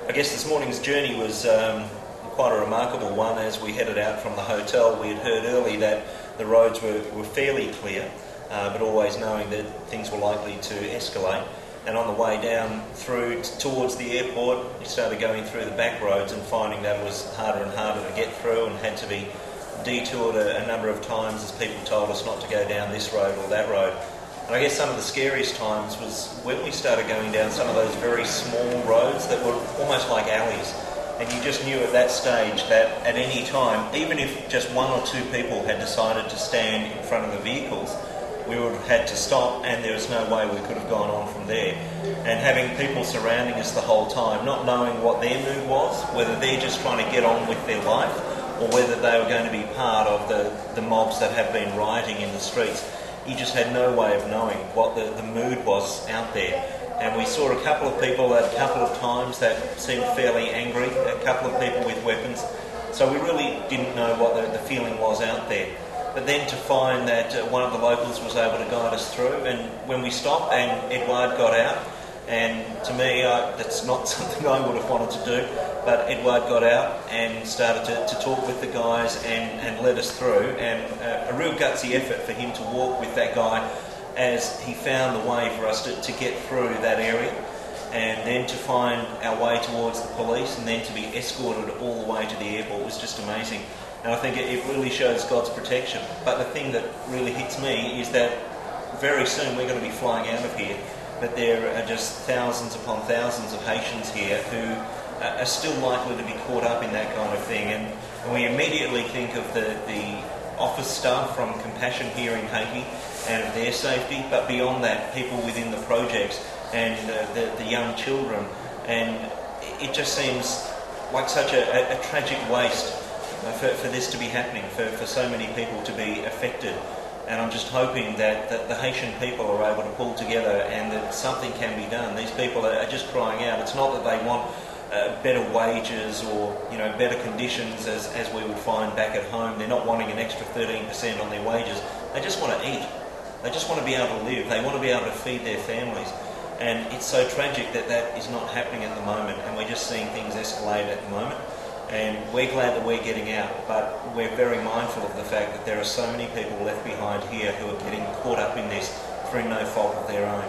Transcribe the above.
I guess this morning's journey was quite a remarkable one. As we headed out from the hotel, we had heard early that the roads were fairly clear, but always knowing that things were likely to escalate. And on the way down towards the airport, we started going through the back roads and finding that it was harder and harder to get through and had to be detoured a number of times as people told us not to go down this road or that road. And I guess some of the scariest times was when we started going down some of those very small roads that were almost like alleys. And you just knew at that stage that at any time, even if just one or two people had decided to stand in front of the vehicles, we would have had to stop, and there was no way we could have gone on from there. And having people surrounding us the whole time, not knowing what their mood was, whether they're just trying to get on with their life or whether they were going to be part of the mobs that have been rioting in the streets. You just had no way of knowing what the mood was out there. And we saw a couple of people at a couple of times that seemed fairly angry, a couple of people with weapons. So we really didn't know what the feeling was out there. But then to find that one of the locals was able to guide us through, and when we stopped and Edward got out, and to me that's not something I would have wanted to do, but Edward got out and started to talk with the guys and led us through, and a real gutsy effort for him to walk with that guy as he found the way for us to get through that area, and then to find our way towards the police and then to be escorted all the way to the airport was just amazing. And I think it really shows God's protection. But the thing that really hits me is that very soon we're going to be flying out of here, but there are just thousands upon thousands of Haitians here who are still likely to be caught up in that kind of thing. And we immediately think of the office staff from Compassion here in Haiti and of their safety, but beyond that, people within the projects and the young children. And it just seems like such a tragic waste for this to be happening, for so many people to be affected. And I'm just hoping that the Haitian people are able to pull together and that something can be done. These people are just crying out. It's not that they want better wages or better conditions as we would find back at home. They're not wanting an extra 13% on their wages. They just want to eat. They just want to be able to live. They want to be able to feed their families. And it's so tragic that is not happening at the moment, and we're just seeing things escalate at the moment. And we're glad that we're getting out, but we're very mindful of the fact that there are so many people left behind here who are getting caught up in this through no fault of their own.